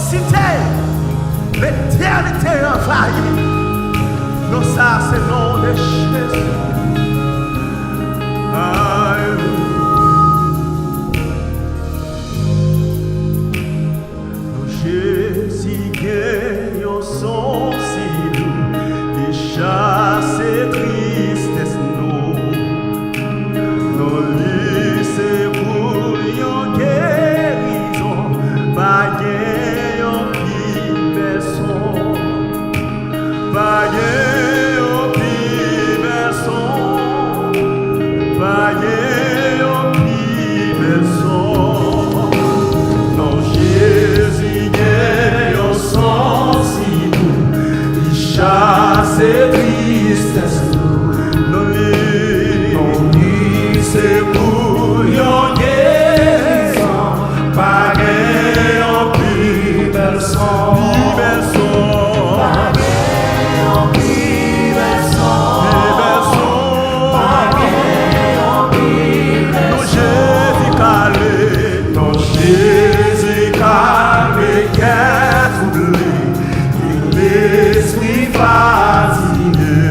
cité, l'éternité envahie. Non, ça c'est non de Jésus. Jésus gagne son silou, il chasse tristesse nous. Nos lycées pour yon guérison, pas yon qui personne, pas yon qui personne, pas yon qui personne. Non, Jésus gagne son silou, il chasse tristesse nous. C'est pour yon guérison, pas yon plus belle son, pas yon plus belle son, pas yon plus belle son. Ton Jésus calé, qu'est troublé, l'esprit fatigué,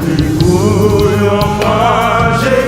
il bouillon manger.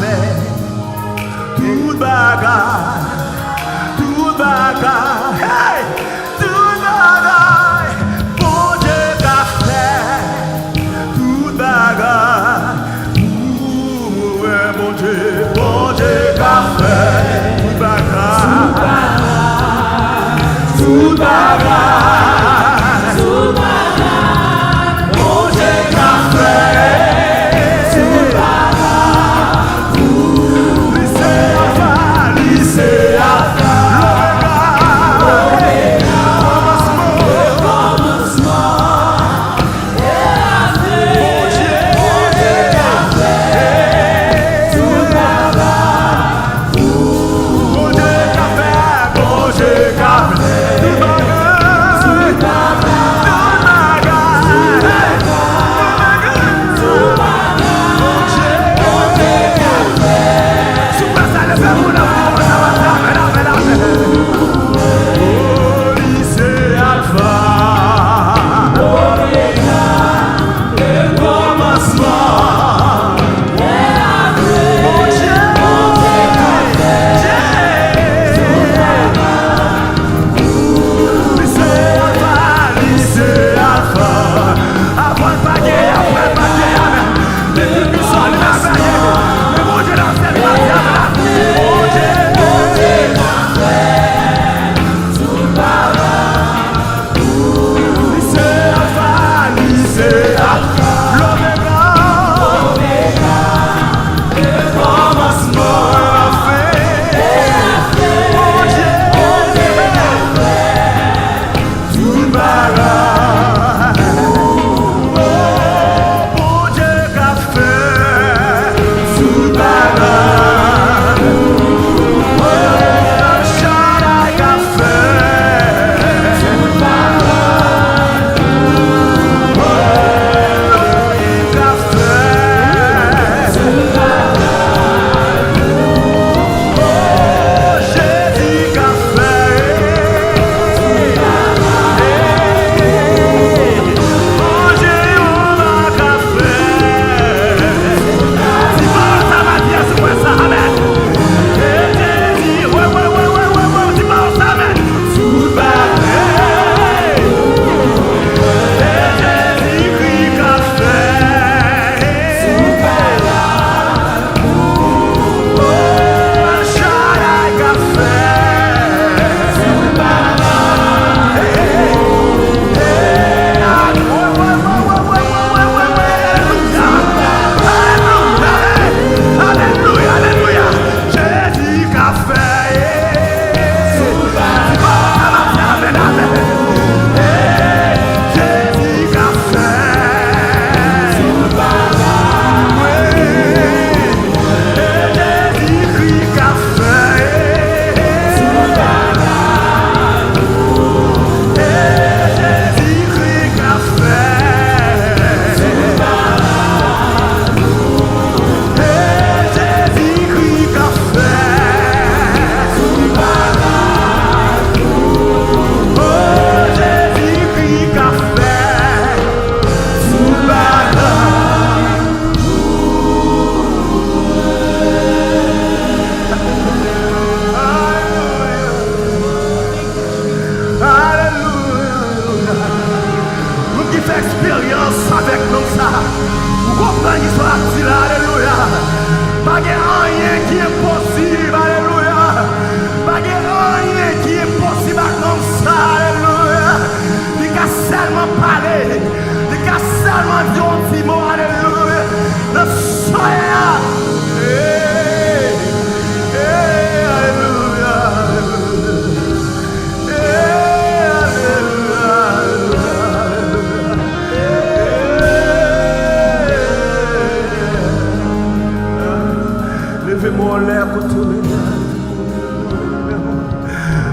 fait tout bagage, hey, tout bagage, bon Dieu qu'a fait tout bagage, ouais, bon Dieu qu'a fait tout bagage, tout bagage, tout bagage, bon Dieu qu'a fait.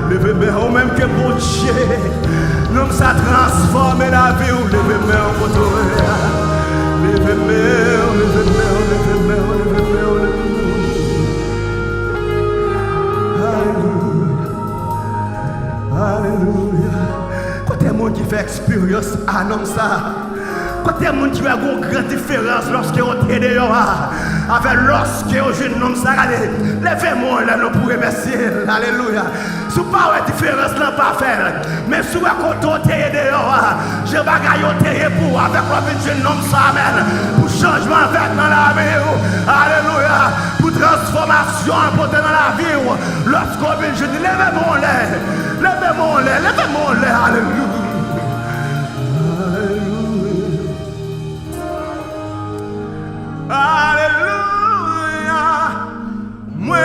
Levez-moi même que bon Dieu, nous ça transforme la vie. Levez-moi pour toi. Alléluia. Quand il y a monde qui fait expérience, annonce ça. Quand il y a des gens qui ont une grande différence lorsque vous êtes dehors, avec lorsque vous êtes un homme sagadé, levez-moi là, nous pourrons remercier. Alléluia. Si vous n'avez pas de différence, là, pas faire. Mais si vous êtes dehors, je vais gagner pour avec le jeune homme ça, amen. Pour changement fait dans la vie. Alléluia. Pour transformation apportée dans la vie. Lorsqu'on vient, je dis, levez-moi là. Levez-moi là. Levez-moi là. Alléluia. Alléluia, moi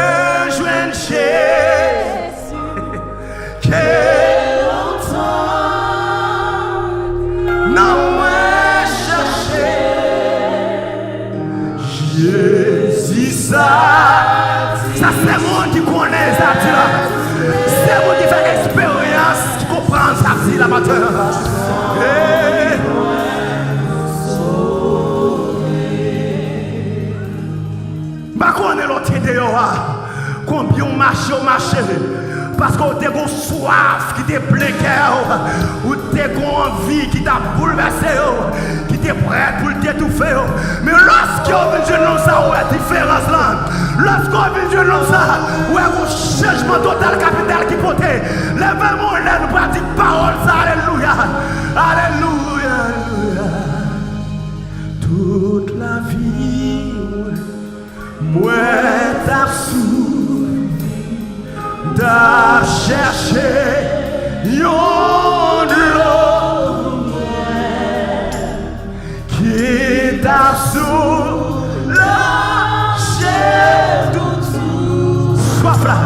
je viens Jésus, quel longtemps, non moi chercher, Jésus ça c'est moi qui connais ça, c'est moi qui fait expérience, qui comprend ça, c'est la matin. Combien on marche au marché parce qu'on a une soif qui t'a plein cœur ou t'as une envie qui t'a bouleversé qui t'est prête pour t'étouffer. Mais lorsqu'on vient de jeune homme ça, où est la différence là? Lorsqu'on vient de jeune homme ça, où est un changement total capital qui porte? Levez-moi là, nous pratiquons parole ça, alléluia. Alléluia, alléluia. Toute la vie, moi t'as d'à chercher yon de l'eau qui t'a soulagé tout soif là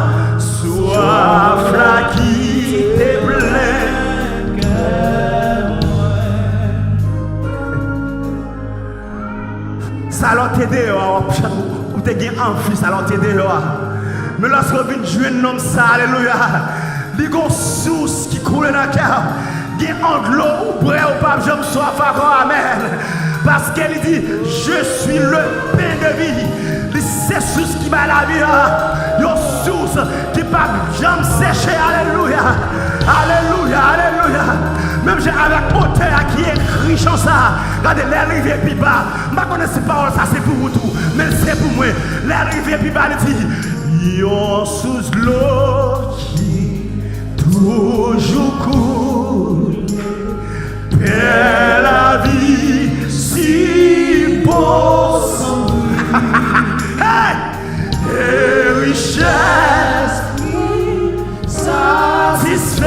qui t'est plein ça l'a t'aidé ou t'es envie ça l'a t'aidé. Mais lorsqu'on vient jouer un homme ça, alléluia, il y a une source qui coule dans le cœur. Il y a un l'eau ou bré ou pas, je me sois encore, amen. Parce qu'elle dit, je suis le pain de vie. C'est source qui va la vie. Il y a une source qui ne peut jamais sécher, alléluia. Alléluia, alléluia. Même avec auteur qui est riche en ça, regardez, les rivières pipa. Je ne connais pas parole, ça c'est pour vous tout, mais c'est pour moi. Les rivières pipa, elle dit, yon sous l'eau qui toujours coule, et la vie si beau sans hey! Et richesse satisfait.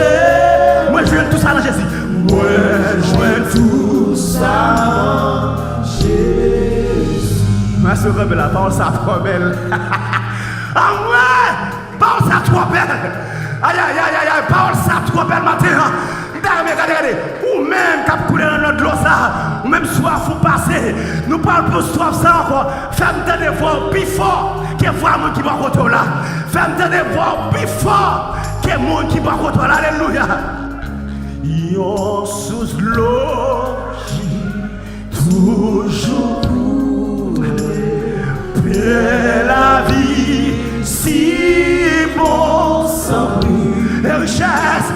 Moi je veux tout ça dans Jésus. Moi je veux tout ça dans Jésus. Ma soeur, la parole ça trop belle. Ah ouais! Parole ça trop belle! Aïe aïe aïe aïe, parole ça trop belle matin! Regardez, ou même quand couler dans notre l'eau ça, ou même soif ou passé, nous parlons pour soif ça encore. Fais-moi des voix plus fort que voir mon qui va contre là. Fais-moi des voix plus fort que mon qui va contre là. Alléluia! Yo sous l'eau qui toujours et la vie si bon sans bruit et richesse